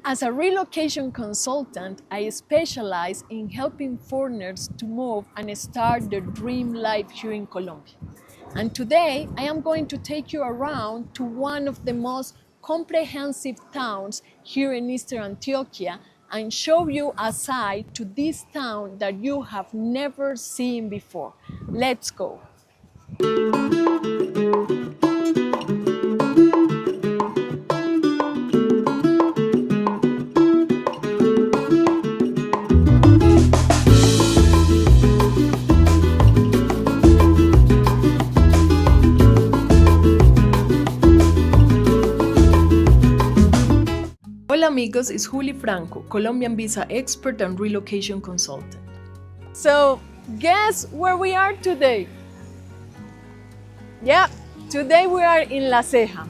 As a relocation consultant, I specialize in helping foreigners to move and start their dream life here in Colombia. And today, I am going to take you around to one of the most comprehensive towns here in Eastern Antioquia and show you a side to this town that you have never seen before. Let's go. Hola amigos, it's Juli Franco, Colombian visa expert and relocation consultant. So, guess where we are today? Yeah, today we are in La Ceja.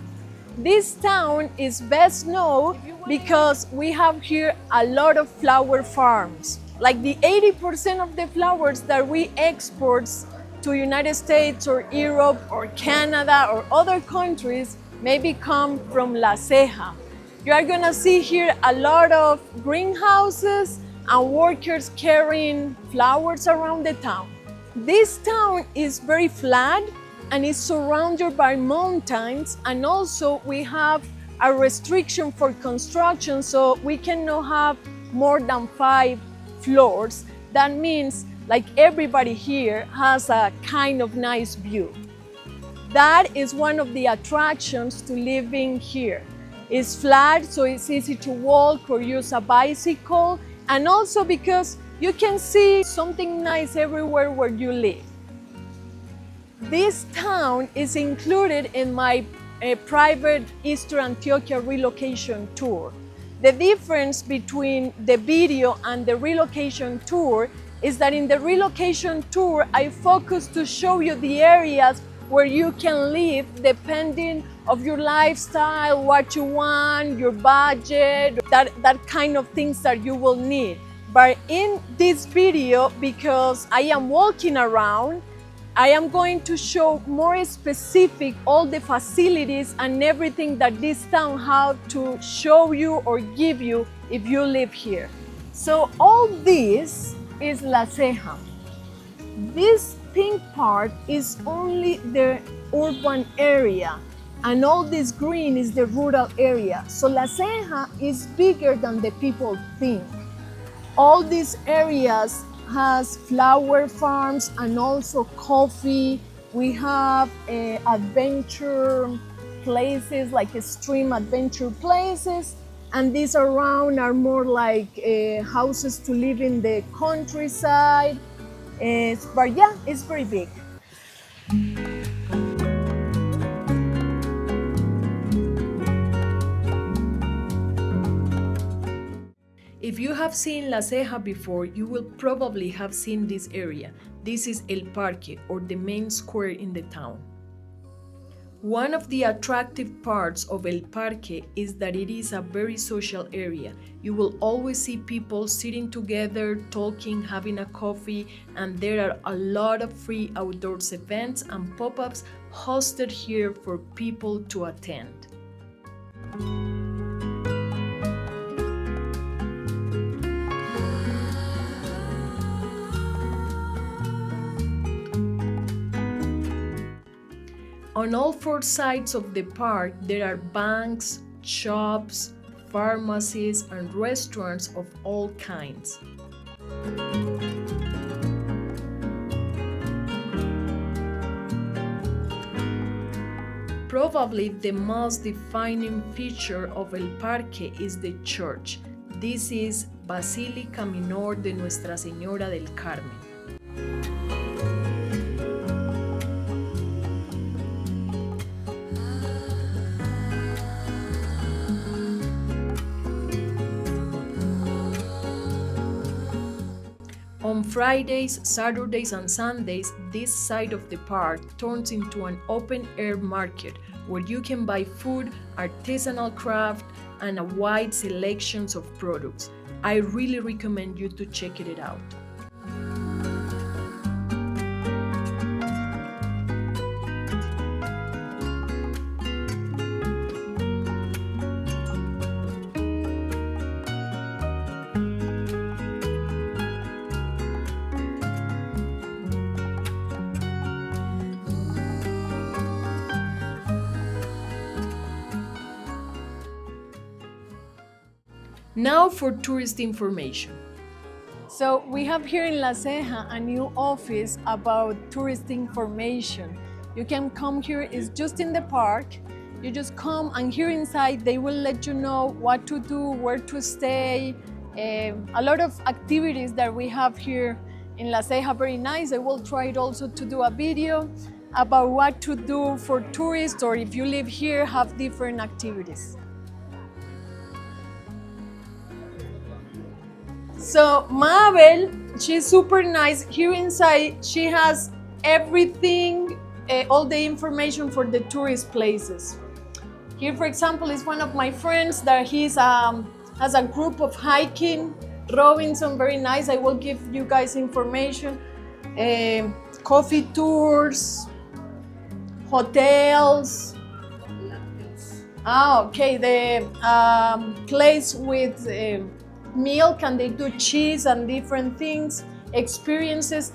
This town is best known because we have here a lot of flower farms. Like the 80% of the flowers that we export to United States or Europe or Canada or other countries maybe come from La Ceja. You are gonna see here a lot of greenhouses and workers carrying flowers around the town. This town is very flat and is surrounded by mountains, and also we have a restriction for construction, so we cannot have more than 5 floors. That means like everybody here has a kind of nice view. That is one of the attractions to living here. It's flat, so it's easy to walk or use a bicycle, and also because you can see something nice everywhere where you live. This town is included in my private Eastern Antioquia relocation tour. The difference between the video and the relocation tour is that in the relocation tour, I focus to show you the areas where you can live depending of your lifestyle, what you want, your budget, that kind of things that you will need. But in this video, because I am walking around, I am going to show more specific all the facilities and everything that this town has to show you or give you if you live here. So all this is La Ceja. This pink part is only the urban area, and all this green is the rural area. So La Ceja is bigger than the people think. All these areas has flower farms and also coffee. We have adventure places, like extreme adventure places, and these around are more like houses to live in the countryside. But yeah, it's very big. If you have seen La Ceja before, you will probably have seen this area. This is El Parque, or the main square in the town. One of the attractive parts of El Parque is that it is a very social area. You will always see people sitting together, talking, having a coffee, and there are a lot of free outdoors events and pop-ups hosted here for people to attend. On all 4 sides of the park, there are banks, shops, pharmacies, and restaurants of all kinds. Probably the most defining feature of El Parque is the church. This is Basílica Menor de Nuestra Señora del Carmen. On Fridays, Saturdays, and Sundays, this side of the park turns into an open-air market where you can buy food, artisanal craft, and a wide selection of products. I really recommend you to check it out. Now for tourist information. So we have here in La Ceja a new office about tourist information. You can come here, it's just in the park. You just come, and here inside they will let you know what to do, where to stay, a lot of activities that we have here in La Ceja, very nice. I will try it also to do a video about what to do for tourists, or if you live here, have different activities. So Mabel, she's super nice. Here inside, she has everything, all the information for the tourist places. Here, for example, is one of my friends that has a group of hiking. Robinson, very nice. I will give you guys information. Coffee tours, hotels. Okay, the place with milk, and they do cheese and different things, experiences.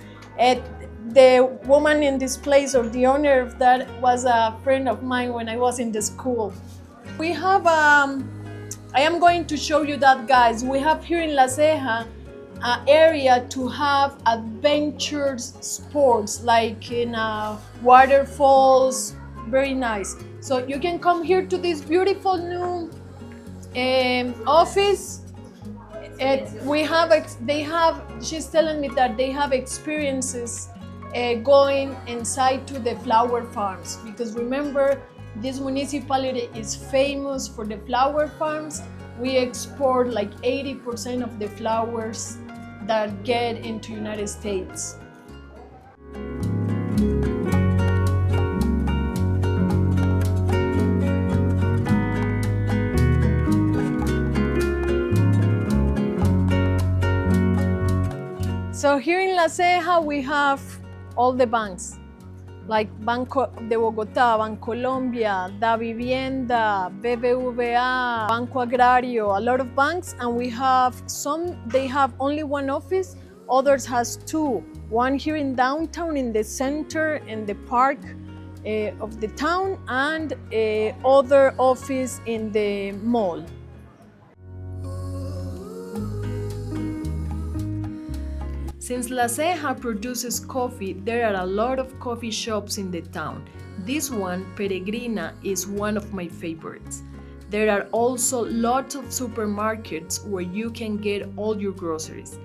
The woman in this place, or the owner of that, was a friend of mine when I was in the school. We have, I am going to show you that, guys. We have here in La Ceja an area to have adventures sports, like in waterfalls, very nice. So you can come here to this beautiful new office. She's telling me that they have experiences going inside to the flower farms, because remember, this municipality is famous for the flower farms. We export like 80% of the flowers that get into United States. So here in La Ceja, we have all the banks, like Banco de Bogotá, Bancolombia, Da Vivienda, BBVA, Banco Agrario, a lot of banks, and we have some, they have only one office, others has two. One here in downtown, in the center, in the park of the town, and other office in the mall. Since La Ceja produces coffee, there are a lot of coffee shops in the town. This one, Peregrina, is one of my favorites. There are also lots of supermarkets where you can get all your groceries.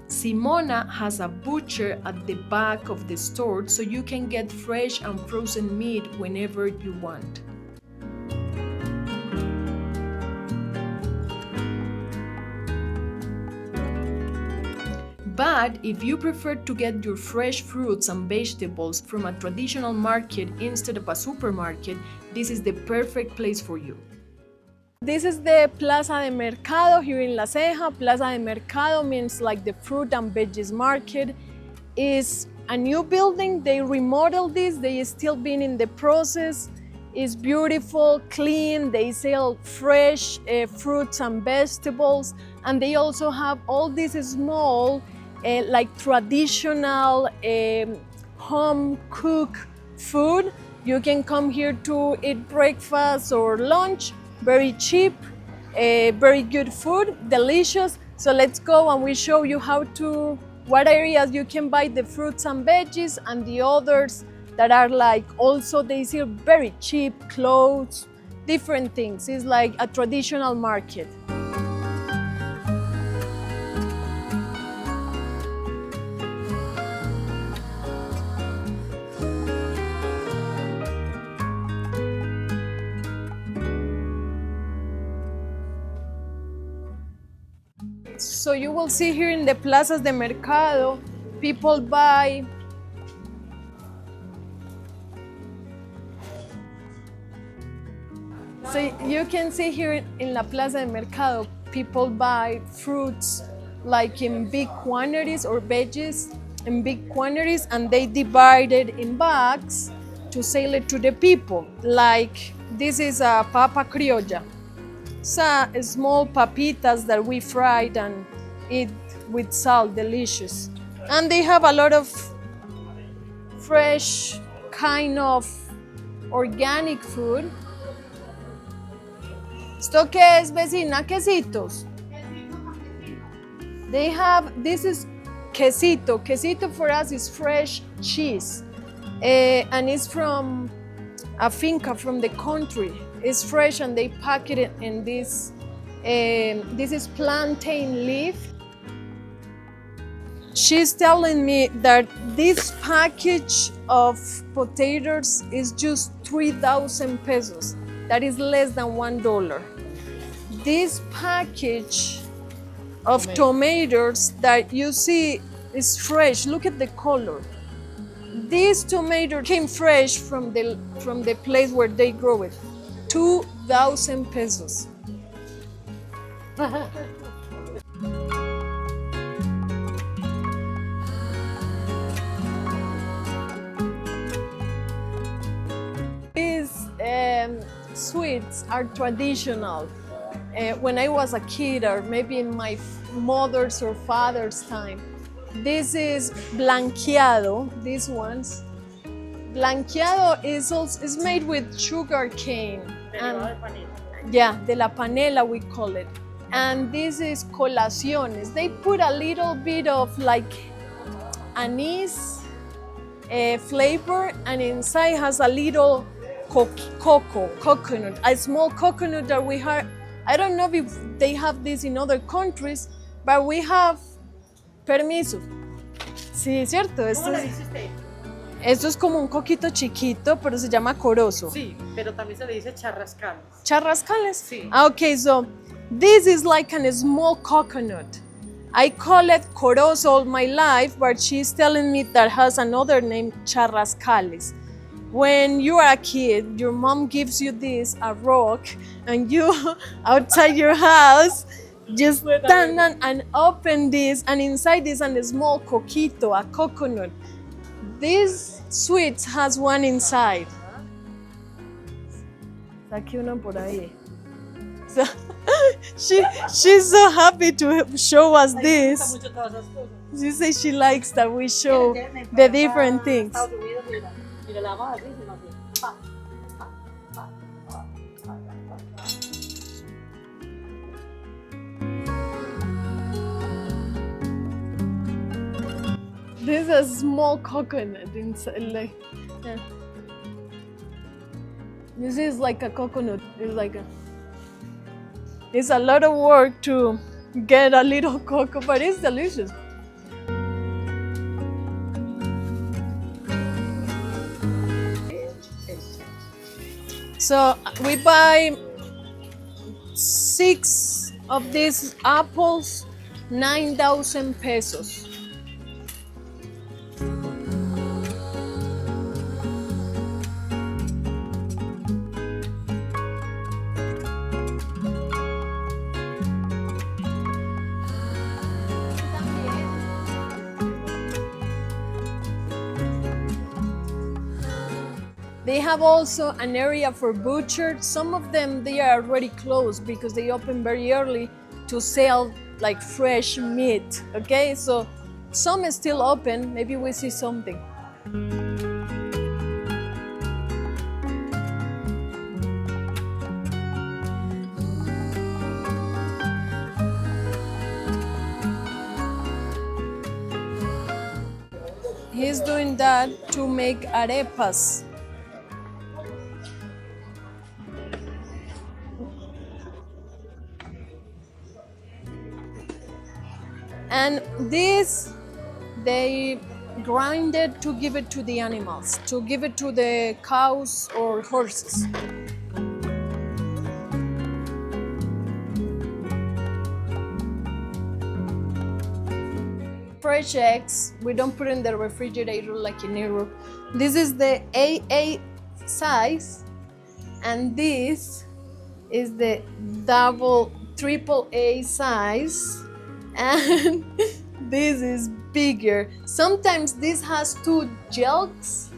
Simona has a butcher at the back of the store, so you can get fresh and frozen meat whenever you want. But if you prefer to get your fresh fruits and vegetables from a traditional market instead of a supermarket, this is the perfect place for you. This is the Plaza de Mercado here in La Ceja. Plaza de Mercado means like the fruit and veggies market. Is a new building. They remodeled this. They still been in the process. It's beautiful, clean. They sell fresh fruits and vegetables, and they also have all this small, like traditional home cooked food. You can come here to eat breakfast or lunch. Very cheap, very good food, delicious. So let's go and we show you what areas you can buy the fruits and veggies, and the others that are like also they sell very cheap clothes, different things. It's like a traditional market. So you will see here in the plazas de Mercado, people buy So you can see here in La Plaza de Mercado, people buy fruits like in big quantities, or veggies in big quantities, and they divide it in bags to sell it to the people. Like this is a papa criolla. small papitas that we fried and eat with salt, delicious. And they have a lot of fresh kind of organic food. ¿Esto qué es, vecina? Quesitos. They have, this is quesito. Quesito for us is fresh cheese. And it's from a finca from the country. It's fresh and they pack it in this. This is plantain leaf. She's telling me that this package of potatoes is just 3,000 pesos. That is less than $1. This package of tomatoes that you see is fresh. Look at the color. This tomato came fresh from the place where they grow it. 2,000 pesos. These sweets are traditional. When I was a kid, or maybe in my mother's or father's time. This is blanqueado, these ones. Blanqueado is made with sugar cane. Yeah, de la panela we call it. And this is colaciones. They put a little bit of like anise flavor, and inside has a little coconut, a small coconut that we have. I don't know if they have this in other countries, but we have. Permiso. Sí, cierto. ¿Cómo le dice usted? Esto es como un coquito chiquito, pero se llama corozo. Sí, pero también se le dice charrascales. Charrascales? Sí. Okay, so this is like a small coconut. I call it corozo all my life, but she's telling me that has another name, charrascales. When you are a kid, your mom gives you this, a rock, and you, outside your house, just stand and open this, and inside is a small coquito, a coconut. This sweet has one inside. Aquí uno por ahí. So, she's so happy to show us this. She says she likes that we show the different things. This is a small coconut inside, like, yeah. This is like a coconut. It's a lot of work to get a little cocoa, but it's delicious. So we buy 6 of these apples, 9,000 pesos. They have also an area for butchers. Some of them, they are already closed because they open very early to sell like fresh meat, okay? So some is still open, maybe we see something. He's doing that to make arepas. And this, they grind it to give it to the animals, to give it to the cows or horses. Fresh eggs, we don't put in the refrigerator like in Europe. This is the AA size, and this is the triple A size. And this is bigger. Sometimes this has 2 jokes.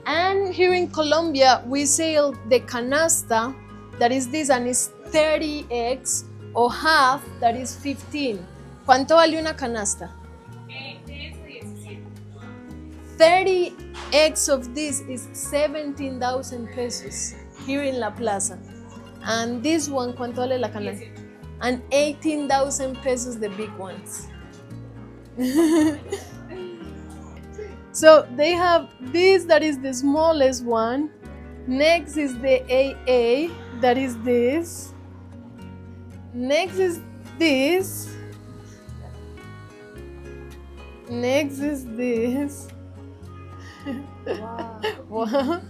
And here in Colombia, we sell the canasta, that is this, and it's 30 eggs, or half, that is 15. ¿Cuánto vale una canasta? 30 eggs of this is 17,000 pesos here in La Plaza. And this one, ¿cuánto vale la canasta? And 18,000 pesos, the big ones. So they have this, that is the smallest one. Next is the AA, that is this. Next is this. Next is this. Wow. Wow.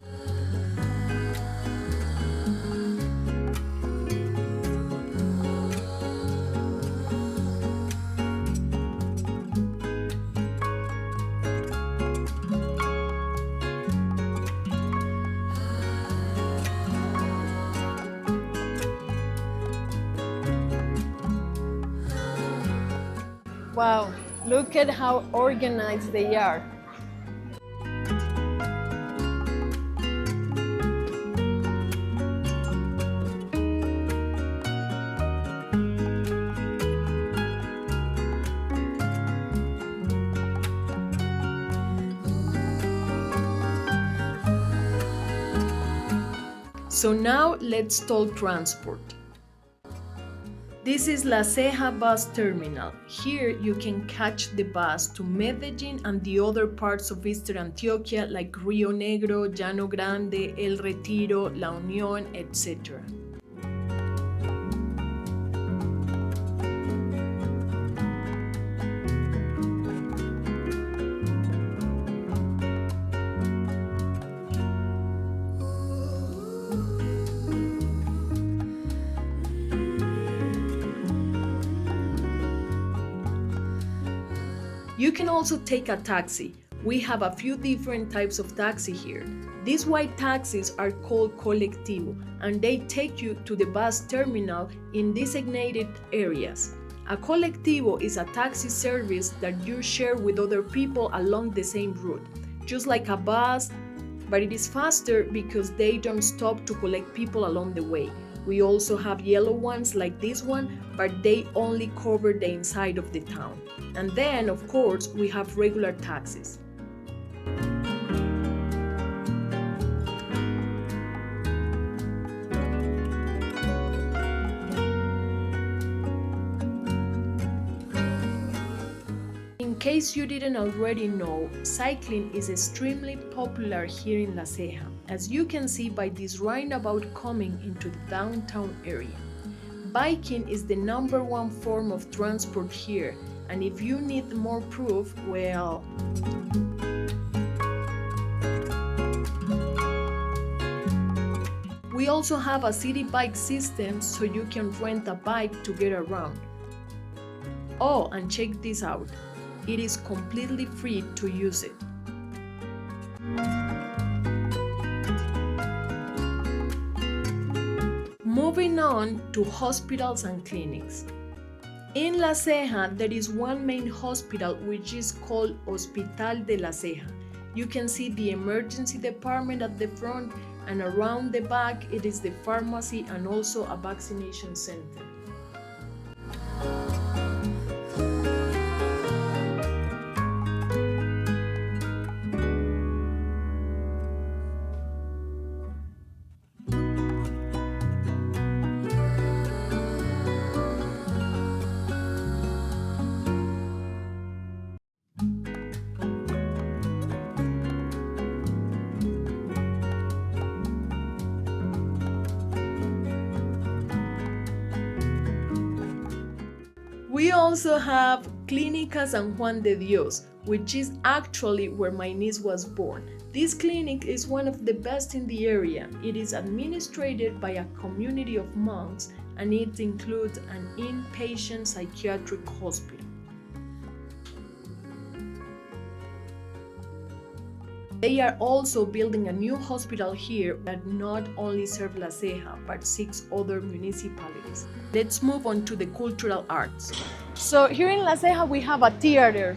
Wow, look at how organized they are. So now let's talk transport. This is La Ceja bus terminal. Here you can catch the bus to Medellin and the other parts of Eastern Antioquia like Rio Negro, Llano Grande, El Retiro, La Unión, etc. You can also take a taxi. We have a few different types of taxi here. These white taxis are called colectivo, and they take you to the bus terminal in designated areas. A colectivo is a taxi service that you share with other people along the same route, just like a bus, but it is faster because they don't stop to collect people along the way. We also have yellow ones like this one, but they only cover the inside of the town. And then, of course, we have regular taxis. In case you didn't already know, cycling is extremely popular here in La Ceja, as you can see by this roundabout coming into the downtown area. Biking is the #1 form of transport here, and if you need more proof, well... We also have a city bike system so you can rent a bike to get around. Oh, and check this out. It is completely free to use it. Moving on to hospitals and clinics. In La Ceja, there is one main hospital which is called Hospital de La Ceja. You can see the emergency department at the front, and around the back it is the pharmacy and also a vaccination center. We also have Clínica San Juan de Dios, which is actually where my niece was born. This clinic is one of the best in the area. It is administered by a community of monks, and it includes an inpatient psychiatric hospital. They are also building a new hospital here that not only serves La Ceja, but 6 other municipalities. Let's move on to the cultural arts. So here in La Ceja we have a theater.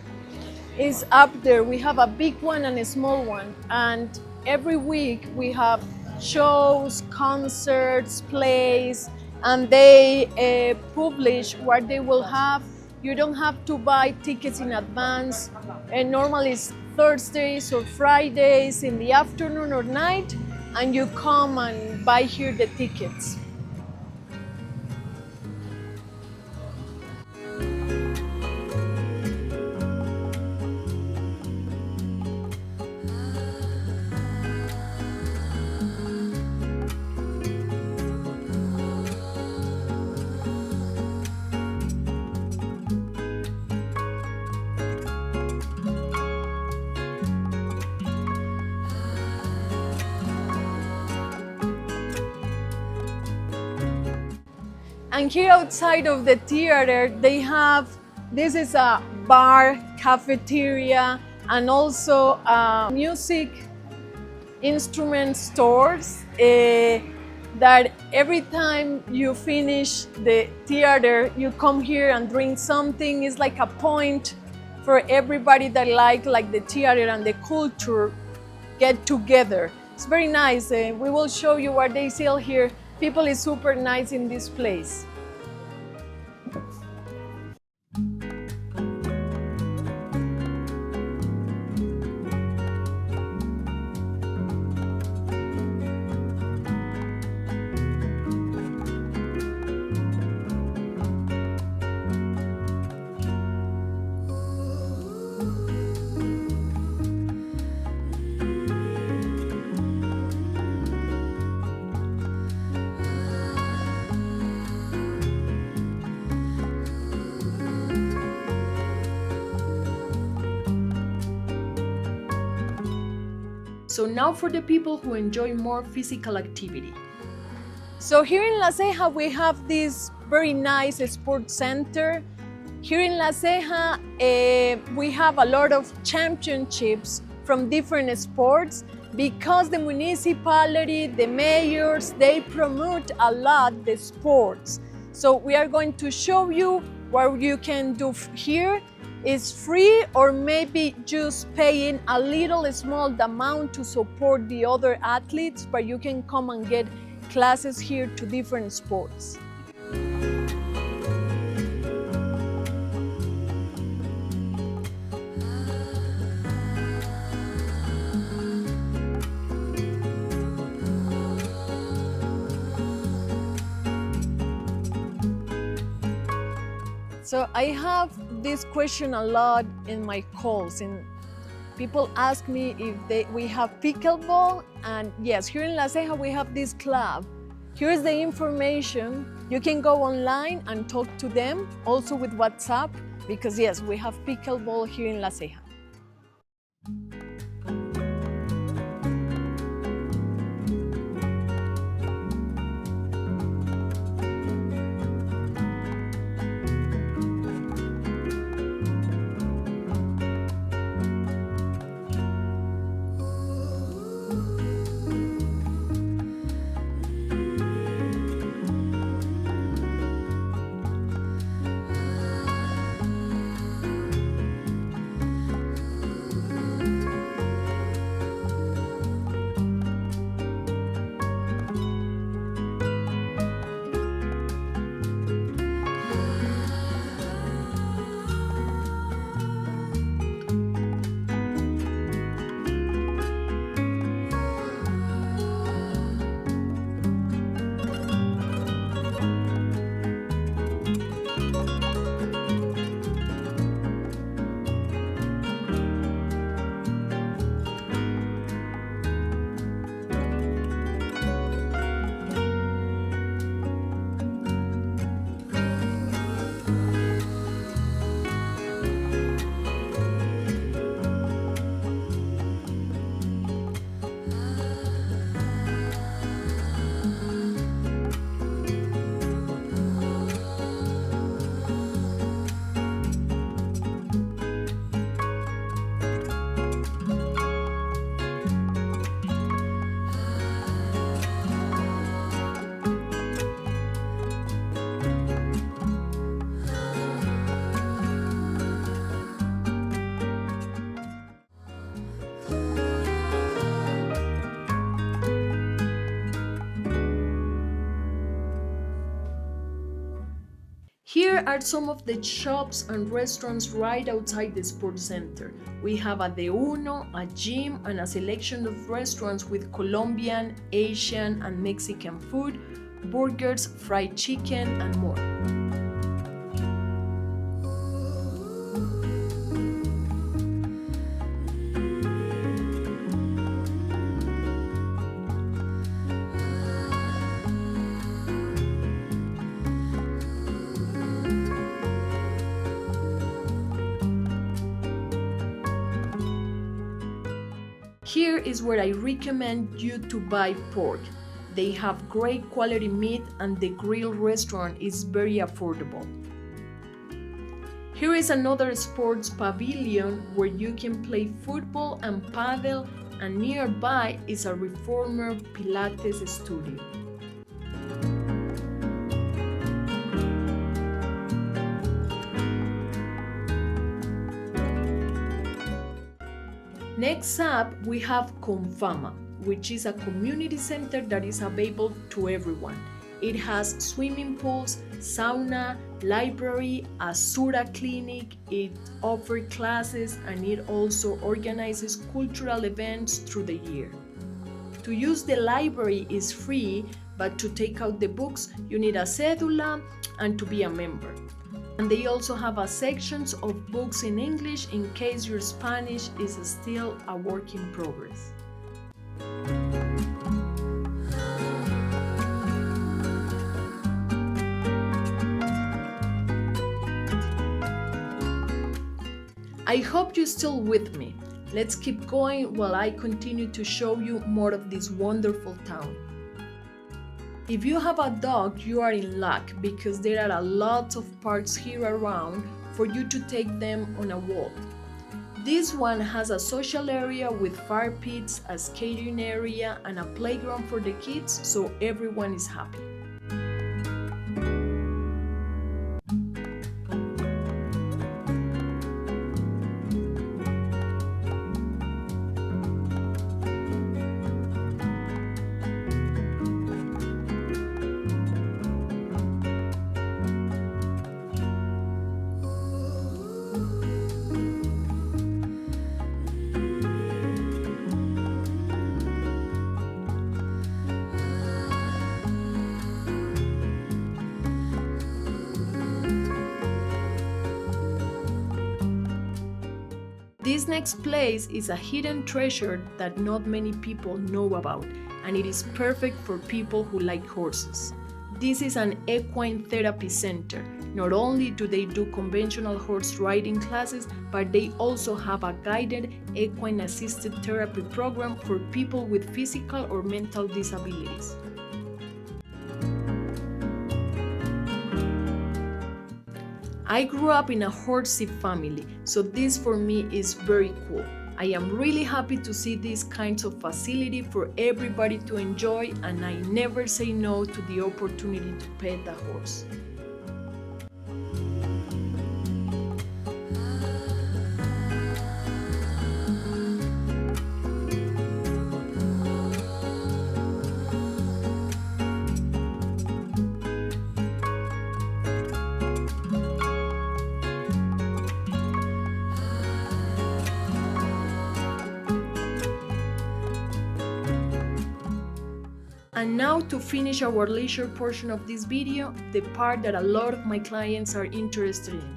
It's up there. We have a big one and a small one. And every week we have shows, concerts, plays, and they publish what they will have. You don't have to buy tickets in advance. And normally it's Thursdays or Fridays in the afternoon or night, and you come and buy here the tickets. And here outside of the theater, they have, this is a bar, cafeteria, and also music instrument stores that every time you finish the theater, you come here and drink something. It's like a point for everybody that like the theater and the culture get together. It's very nice. We will show you what they sell here. People is super nice in this place. So now for the people who enjoy more physical activity. So here in La Ceja, we have this very nice sports center. Here in La Ceja, we have a lot of championships from different sports because the municipality, the mayors, they promote a lot the sports. So we are going to show you what you can do here. It's free, or maybe just paying a little small amount to support the other athletes, but you can come and get classes here to different sports. So I have this question a lot in my calls, and people ask me if we have pickleball, and yes, here in La Ceja we have this club. Here's the information. You can go online and talk to them, also with WhatsApp, because yes, we have pickleball here in La Ceja. Here are some of the shops and restaurants right outside the sports center. We have a De Uno, a gym, and a selection of restaurants with Colombian, Asian, and Mexican food, burgers, fried chicken, and more. Here is where I recommend you to buy pork. They have great quality meat and the grill restaurant is very affordable. Here is another sports pavilion where you can play football and padel, and nearby is a reformer Pilates studio. Next up, we have Comfama, which is a community center that is available to everyone. It has swimming pools, sauna, library, a SURA clinic, it offers classes, and it also organizes cultural events through the year. To use the library is free, but to take out the books, you need a cédula and to be a member. And they also have a sections of books in English in case your Spanish is still a work in progress. I hope you're still with me. Let's keep going while I continue to show you more of this wonderful town. If you have a dog, you are in luck because there are a lot of parks here around for you to take them on a walk. This one has a social area with fire pits, a skating area, and a playground for the kids, so everyone is happy. This next place is a hidden treasure that not many people know about, and it is perfect for people who like horses. This is an equine therapy center. Not only do they do conventional horse riding classes, but they also have a guided equine-assisted therapy program for people with physical or mental disabilities. I grew up in a horsey family, so this for me is very cool. I am really happy to see these kinds of facility for everybody to enjoy, and I never say no to the opportunity to pet a horse. And now to finish our leisure portion of this video, the part that a lot of my clients are interested in.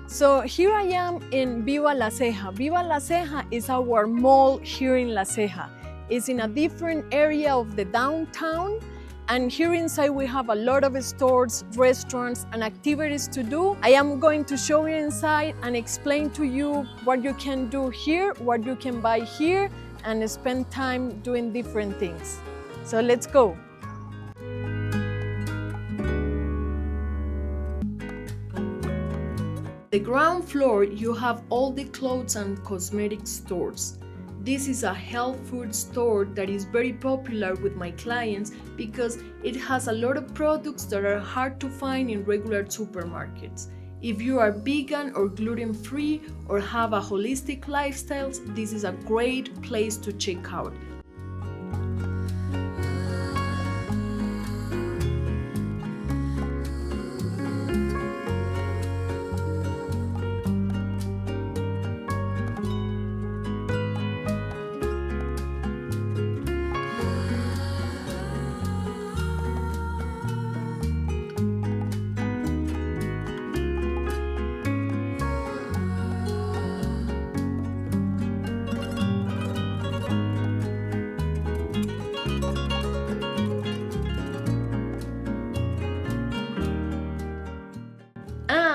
So here I am in Viva La Ceja. Viva La Ceja is our mall here in La Ceja. It's in a different area of the downtown, and here inside we have a lot of stores, restaurants, and activities to do. I am going to show you inside and explain to you what you can do here, what you can buy here, and spend time doing different things. So let's go. The ground floor, you have all the clothes and cosmetic stores. This is a health food store that is very popular with my clients because it has a lot of products that are hard to find in regular supermarkets. If you are vegan or gluten-free or have a holistic lifestyle, this is a great place to check out.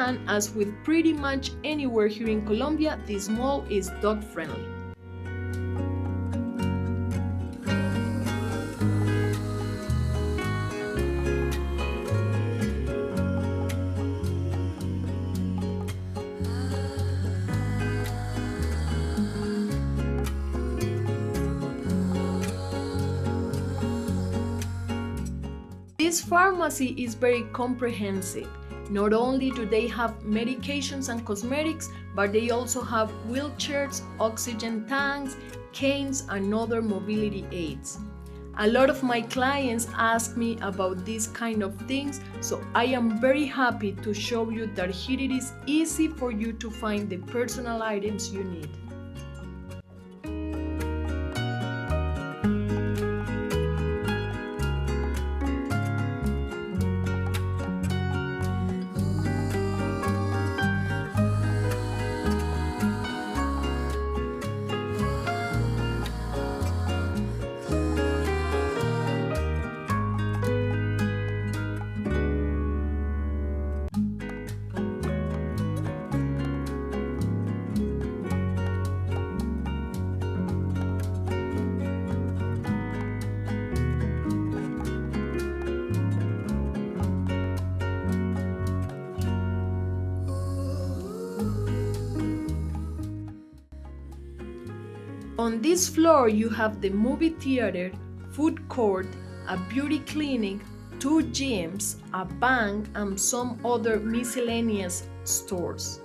And as with pretty much anywhere here in Colombia, this mall is dog friendly. This pharmacy is very comprehensive. Not only do they have medications and cosmetics, but they also have wheelchairs, oxygen tanks, canes, and other mobility aids. A lot of my clients ask me about these kind of things, so I am very happy to show you that here it is easy for you to find the personal items you need. On this floor you have the movie theater, food court, a beauty clinic, 2 gyms, a bank, and some other miscellaneous stores.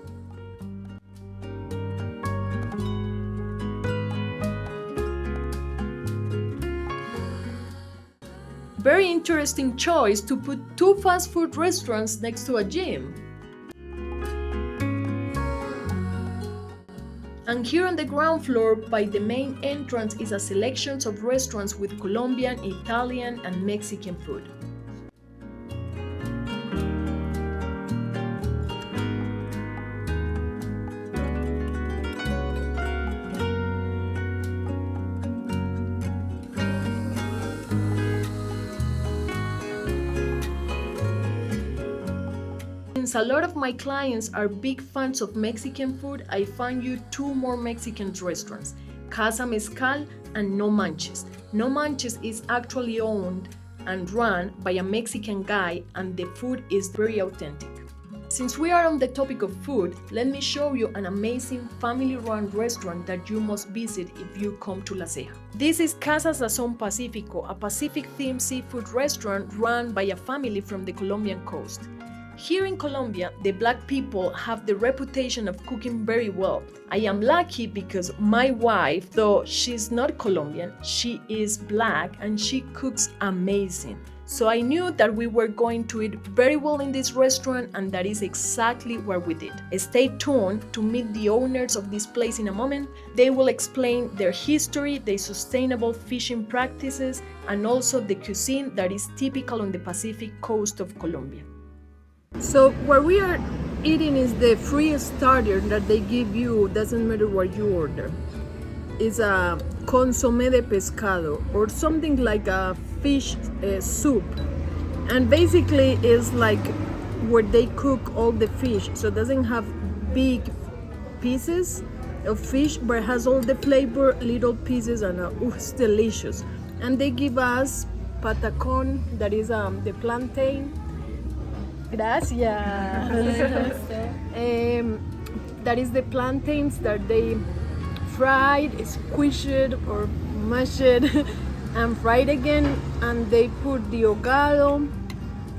Very interesting choice to put 2 fast food restaurants next to a gym. And here on the ground floor by the main entrance is a selection of restaurants with Colombian, Italian, and Mexican food. Since a lot of my clients are big fans of Mexican food, I found you 2 more Mexican restaurants, Casa Mezcal and No Manches. No Manches is actually owned and run by a Mexican guy, and the food is very authentic. Since we are on the topic of food, let me show you an amazing family-run restaurant that you must visit if you come to La Ceja. This is Casa Sazón Pacifico, a Pacific-themed seafood restaurant run by a family from the Colombian coast. Here in Colombia, the black people have the reputation of cooking very well. I am lucky because my wife, though she's not Colombian, she is black and she cooks amazing. So I knew that we were going to eat very well in this restaurant, and that is exactly what we did. Stay tuned to meet the owners of this place in a moment. They will explain their history, their sustainable fishing practices, and also the cuisine that is typical on the Pacific coast of Colombia. So what we are eating is the free starter that they give you, doesn't matter what you order. It's a consomé de pescado, or something like a fish soup. And basically it's like where they cook all the fish, so it doesn't have big pieces of fish, but it has all the flavor, little pieces, and it's delicious. And they give us patacón, that is the plantain. Gracias. That is the plantains that they fried, squished or mashed and fried again, and they put the hogado.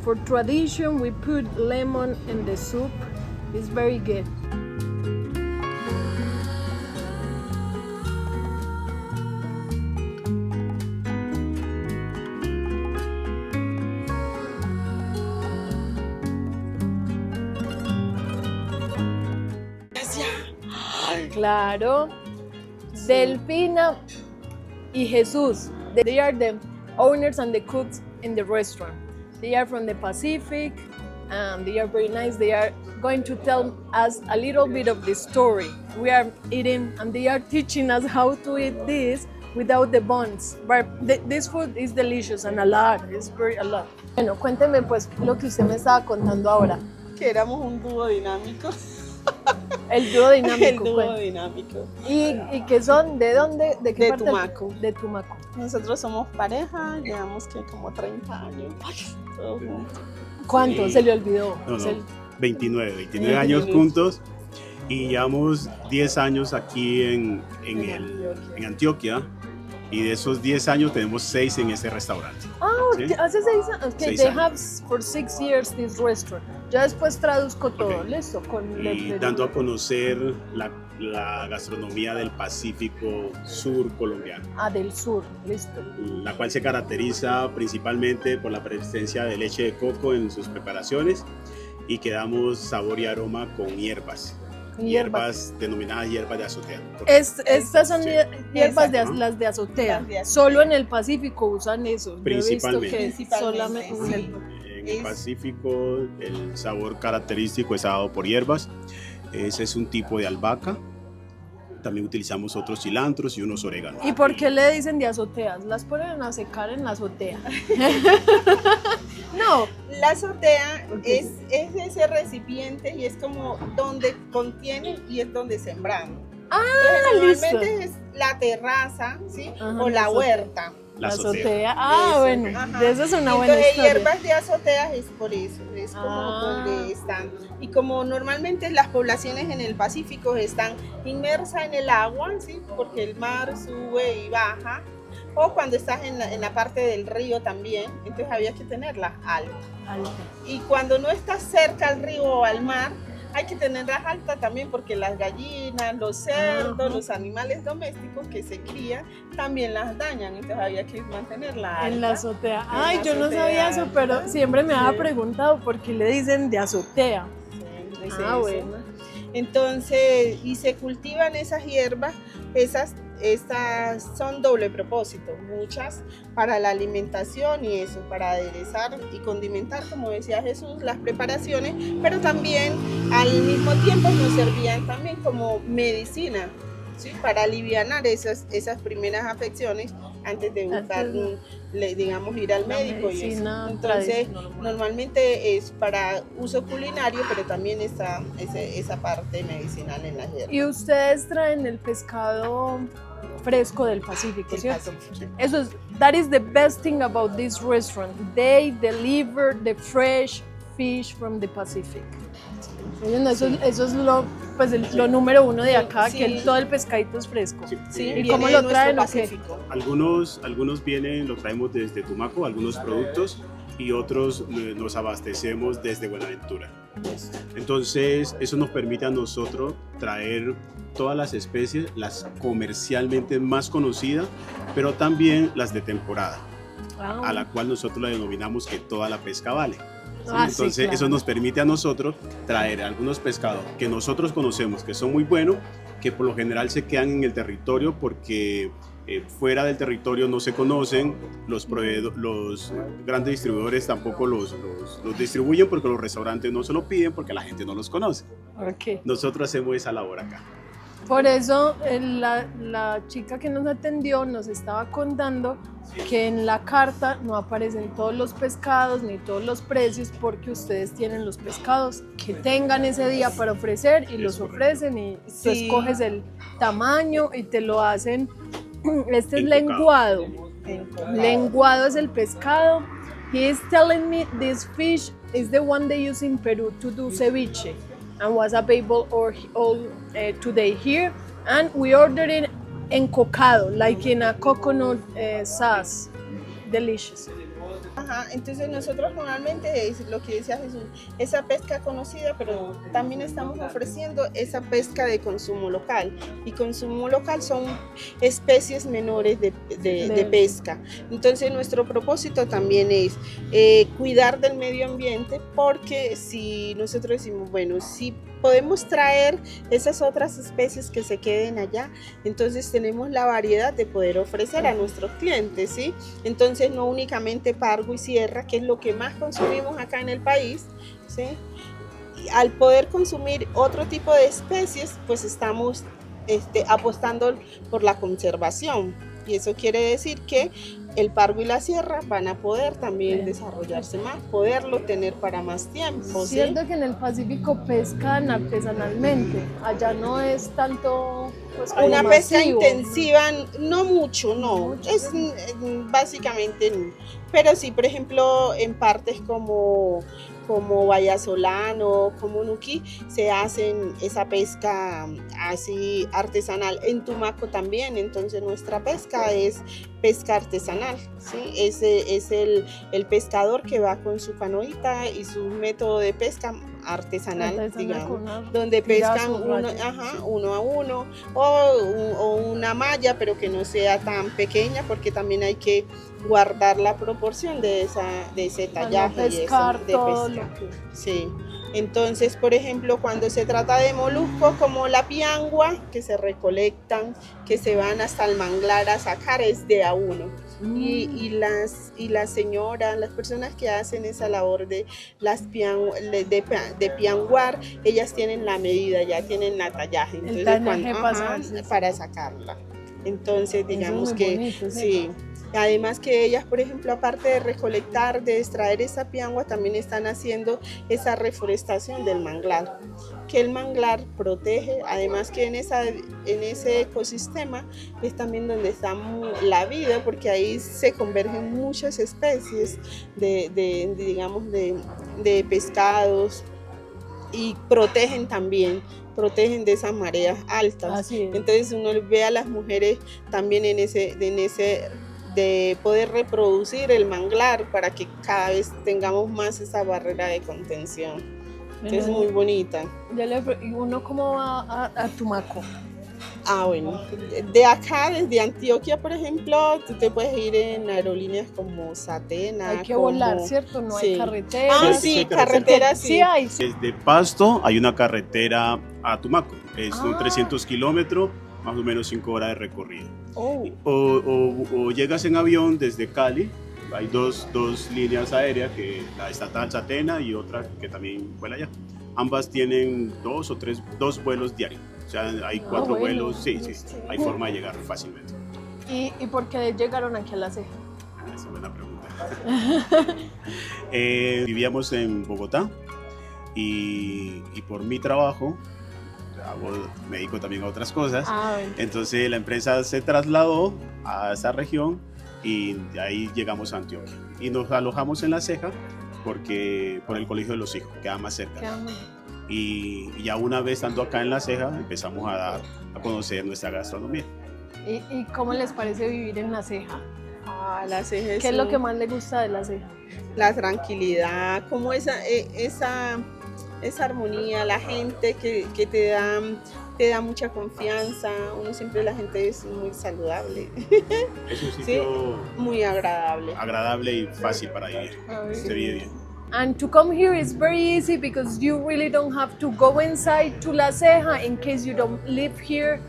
For tradition, we put lemon in the soup. It's very good. Claro. Delfina y Jesús. They are the owners and the cooks in the restaurant. They are from the Pacific, and they are very nice. They are going to tell us a little bit of the story. We are eating, and they are teaching us how to eat this without the buns. But this food is delicious, and a lot. It's very a lot. Bueno, cuénteme pues lo que usted me estaba contando ahora. que éramos un dúo dinámico. El dúo dinámico. El dúo pues. dinámico. ¿Y qué son? ¿De dónde? ¿De qué De parte? Tumaco. De Tumaco. Nosotros somos pareja, llevamos que como 30 años. Todos juntos. ¿Cuánto? Sí. Se le olvidó. No, Se- 29 años juntos y llevamos 10 años aquí en Antioquia y de esos 10 años tenemos 6 en este restaurante. ¿sí? Hace 6 años. Okay, 6 they años. have for 6 years this restaurant. Ya después traduzco todo, Ok. listo. Y dando a conocer la gastronomía del Pacífico Sur colombiano, del sur, listo. la cual se caracteriza principalmente por la presencia de leche de coco en sus preparaciones y que damos sabor y aroma con hierbas. Hierbas denominadas hierbas de azotea. Estas son Sí. hierbas Exacto. las de azotea. Las de azotea. Solo en el Pacífico usan eso. Yo he visto Principalmente. que Principalmente, solamente en sí. En el Pacífico el sabor característico es dado por hierbas. Ese es un tipo de albahaca. También utilizamos otros cilantros y unos oréganos. ¿Y por qué le dicen de azoteas? Las ponen a secar en la azotea. No, La azotea es ese recipiente y es como donde contiene y es donde sembramos. Entonces, normalmente es la terraza, ¿sí? Ajá, O la la azotea. huerta. la azotea. Ah, Eso, bueno, ajá. de eso es una buena Entonces, historia. hierbas de azoteas es por eso, es como donde están. Y como normalmente las poblaciones en el Pacífico están inmersas en el agua, ¿sí? Porque el mar sube y baja, o cuando estás en la parte del río también, entonces había que tenerlas altas. Alta. Y cuando no estás cerca al río o al mar, hay que tenerlas altas también porque las gallinas, los cerdos, Ajá. los animales domésticos que se crían también las dañan, entonces había que mantenerla alta. En la azotea. En Ay, la yo no azotea. sabía eso, pero siempre me había Sí. preguntado por qué le dicen de azotea. Sí, es Ah, eso. bueno. Entonces, y se cultivan esas hierbas, estas son doble propósito, muchas para la alimentación y eso, para aderezar y condimentar, como decía Jesús, las preparaciones, pero también al mismo tiempo nos servían también como medicina, ¿sí? Para alivianar esas primeras afecciones antes de buscar, digamos, ir al La médico y eso. medicina Entonces, tradicional. normalmente es para uso culinario, pero también está esa parte medicinal en la hierba. Y ustedes traen el pescado fresco del Pacífico, El ¿cierto? Pacífico. Eso es, that is the best thing about this restaurant. They deliver the fresh fish from the Pacific. Oye, no, eso es lo número uno de acá, Sí. que todo el pescadito es fresco. Sí. Sí, ¿Y viene cómo de lo nuestro traen o qué? Pacífico. Algunos vienen, los traemos desde Tumaco, algunos productos, y otros nos abastecemos desde Buenaventura. Entonces, eso nos permite a nosotros traer todas las especies, las comercialmente más conocidas, pero también las de temporada, a la cual nosotros la denominamos que toda la pesca vale. ¿sí? Ah, sí, Entonces, claro. eso nos permite a nosotros traer algunos pescados que nosotros conocemos, que son muy buenos, que por lo general se quedan en el territorio porque fuera del territorio no se conocen, los grandes distribuidores tampoco los distribuyen porque los restaurantes no se lo piden porque la gente no los conoce. Ok. Nosotros hacemos esa labor acá. Por eso la chica que nos atendió nos estaba contando que en la carta no aparecen todos los pescados ni todos los precios porque ustedes tienen los pescados que tengan ese día para ofrecer y los correcto. ofrecen y tú Sí. escoges el tamaño y te lo hacen. Este es Encocado. lenguado. Lenguado es el pescado. He is telling me this fish is the one they use in Peru to do ceviche and was available today here. And we ordered it encocado, like in a coconut sauce. Delicious. Ajá, entonces nosotros normalmente es lo que decía Jesús, esa pesca conocida, pero también estamos ofreciendo esa pesca de consumo local. Y consumo local son especies menores de pesca. Entonces nuestro propósito también es cuidar del medio ambiente, porque si nosotros decimos, bueno, si podemos traer esas otras especies que se queden allá, entonces tenemos la variedad de poder ofrecer a nuestros clientes, ¿sí? Entonces no únicamente pargo y sierra, que es lo que más consumimos acá en el país, ¿sí? Y al poder consumir otro tipo de especies, pues estamos apostando por la conservación. Y eso quiere decir que el Parque y la Sierra van a poder también desarrollarse más, poderlo tener para más tiempo. ¿sí? Cierto que en el Pacífico pescan artesanalmente, allá no es tanto pues, como Una pesca masivo. intensiva, no mucho, no, es básicamente no. Pero sí, por ejemplo, en partes como Vallasolano, como Nuquí, se hacen esa pesca así artesanal. En Tumaco también, entonces nuestra pesca es pesca artesanal, ¿sí? Ese es el pescador que va con su canoita y su método de pesca artesanal, digamos, donde pescan uno a uno o una malla, pero que no sea tan pequeña porque también hay que guardar la proporción de ese tallaje y eso, de pesca. Sí. Entonces, por ejemplo, cuando se trata de moluscos como la piangua, que se recolectan, que se van hasta el manglar a sacar, es de a uno. Y las señoras, las personas que hacen esa labor de pianguar, ellas tienen la medida, ya tienen la tallaje. Entonces, para sacarla. Entonces, digamos que bonito, sí. Además que ellas, por ejemplo, aparte de recolectar, de extraer esa piangua, también están haciendo esa reforestación del manglar, que el manglar protege, además que en ese ecosistema es también donde está la vida, porque ahí se convergen muchas especies de pescados y protegen de esas mareas altas. Entonces uno ve a las mujeres también en ese de poder reproducir el manglar para que cada vez tengamos más esa barrera de contención. Es muy bonita. ¿Y uno cómo va a Tumaco? Bueno, de acá, desde Antioquia, por ejemplo, tú te puedes ir en aerolíneas como Satena. Hay que volar, ¿cierto? No hay carretera. Sí, carretera sí. Hay. Desde Pasto hay una carretera a Tumaco, son 300 kilómetros, más o menos 5 horas de recorrido. O llegas en avión desde Cali, hay dos líneas aéreas, que la estatal Satena y otra que también vuela allá. Ambas tienen dos vuelos diarios, o sea, hay 4 vuelos, sí, hay forma de llegar fácilmente. ¿Y por qué llegaron aquí a La Ceja? Esa es buena pregunta. Vivíamos en Bogotá y por mi trabajo, me dedico también a otras cosas, entonces la empresa se trasladó a esa región y de ahí llegamos a Antioquia y nos alojamos en La Ceja por el colegio de los hijos, queda más cerca. Y ya una vez estando acá en La Ceja empezamos a conocer nuestra gastronomía. ¿Y cómo les parece vivir en La Ceja? La Ceja ¿Qué es lo que más les gusta de La Ceja? La tranquilidad, como esa armonía, la gente que te da mucha confianza, la gente es muy saludable. Es un sitio muy agradable. Agradable y fácil para vivir. Se vive bien. And to come here is very easy because you really don't have to go inside to La Ceja in case you don't live here.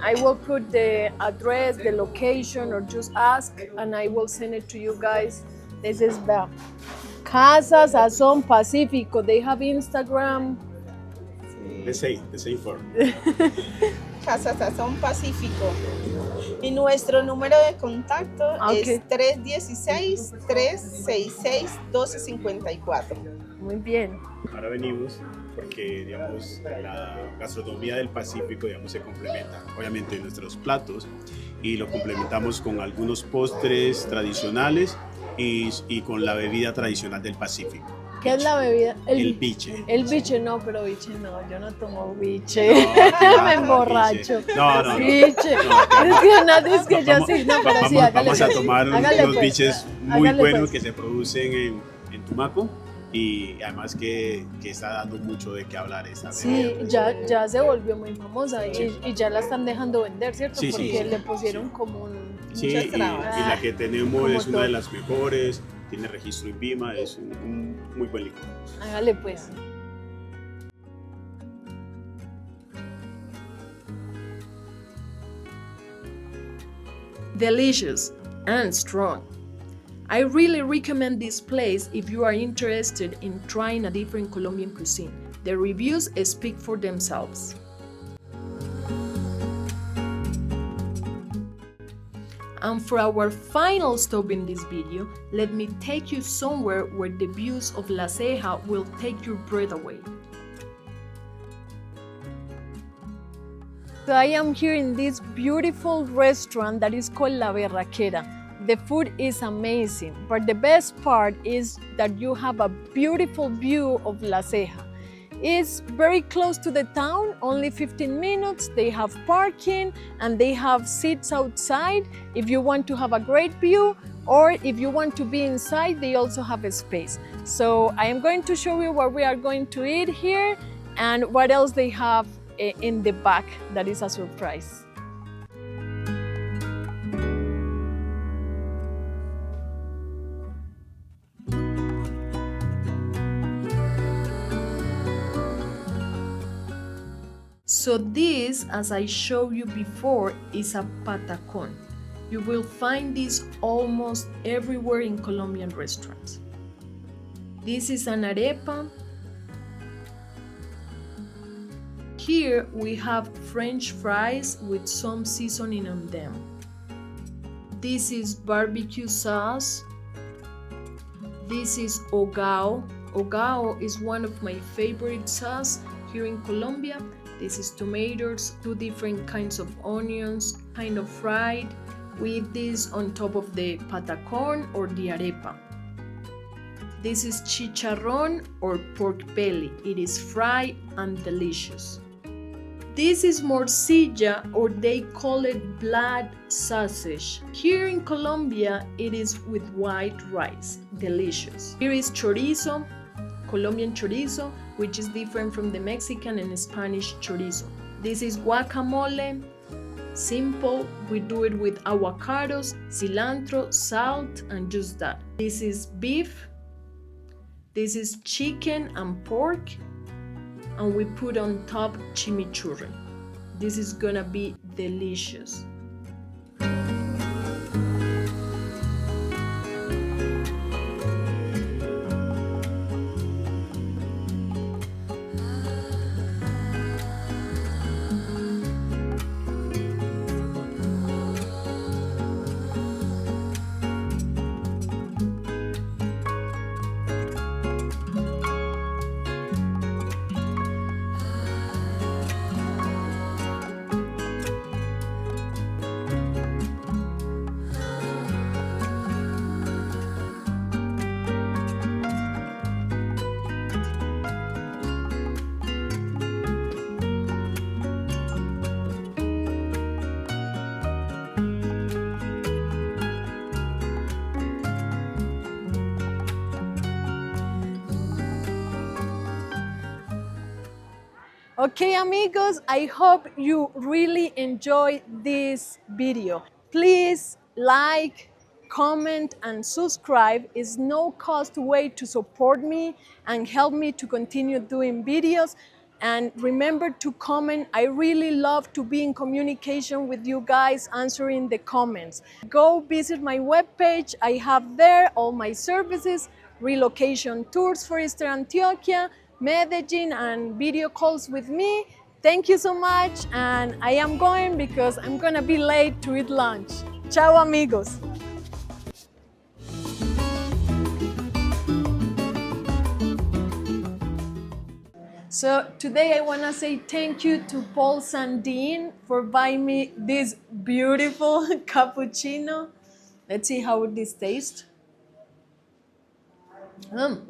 I will put the address, the location, or just ask and I will send it to you guys. This is the Casa Sazón Pacífico. They have Instagram. The same for. Casa Sazón Pacífico. Y nuestro número de contacto es 316-366-1254. Muy bien. Ahora venimos porque, digamos, la gastronomía del Pacífico, digamos, se complementa, obviamente, en nuestros platos y lo complementamos con algunos postres tradicionales y con la bebida tradicional del Pacífico. ¿Qué es la bebida? El biche. El biche no, pero biche no, yo no tomo biche. Me emborracho. No. Biche. Es que yo sí, no, pero sí, vamos a tomar unos biches muy buenos pues. que se producen en Tumaco y además que está dando mucho de qué hablar esta bebida. Sí, ya se volvió muy famosa y ya la están dejando vender, ¿cierto? Sí, porque le pusieron como muchas trabas. Y la que tenemos es una de las mejores. Tiene registro en Vima, es un muy buen licor. Hágale pues. Delicious and strong. I really recommend this place if you are interested in trying a different Colombian cuisine. The reviews speak for themselves. And for our final stop in this video, let me take you somewhere where the views of La Ceja will take your breath away. So I am here in this beautiful restaurant that is called La Berraquera. The food is amazing, but the best part is that you have a beautiful view of La Ceja. It's very close to the town, only 15 minutes. They have parking and they have seats outside if you want to have a great view, or if you want to be inside, they also have a space. So I am going to show you what we are going to eat here and what else they have in the back that is a surprise. So this, as I showed you before, is a patacon. You will find this almost everywhere in Colombian restaurants. This is an arepa. Here we have French fries with some seasoning on them. This is barbecue sauce. This is hogao. Hogao is one of my favorite sauce here in Colombia. This is tomatoes, 2 different kinds of onions, kind of fried. We eat this on top of the patacon or the arepa. This is chicharrón or pork belly. It is fried and delicious. This is morcilla, or they call it blood sausage. Here in Colombia, it is with white rice. Delicious. Here is chorizo, Colombian chorizo, which is different from the Mexican and Spanish chorizo. This is guacamole, simple. We do it with avocados, cilantro, salt, and just that. This is beef. This is chicken and pork, and we put on top chimichurri. This is gonna be delicious. Okay, amigos, I hope you really enjoyed this video. Please like, comment, and subscribe. It's no cost way to support me and help me to continue doing videos. And remember to comment. I really love to be in communication with you guys, answering the comments. Go visit my webpage. I have there all my services, relocation tours for Eastern Antioquia, Medellin, and video calls with me. Thank you so much, and I am going because I'm gonna be late to eat lunch. Ciao, amigos. So today I wanna say thank you to Paul Sundeen for buying me this beautiful cappuccino. Let's see how this tastes.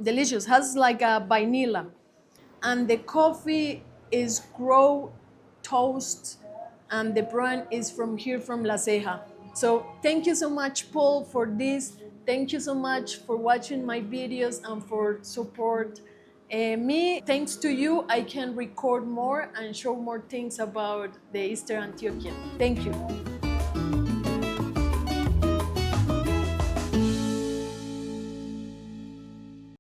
Delicious, has like a vanilla. And the coffee is Grow Toast, and the brand is from here, from La Ceja. So thank you so much, Paul, for this. Thank you so much for watching my videos and for support me. Thanks to you, I can record more and show more things about the Eastern Antioquia. Thank you.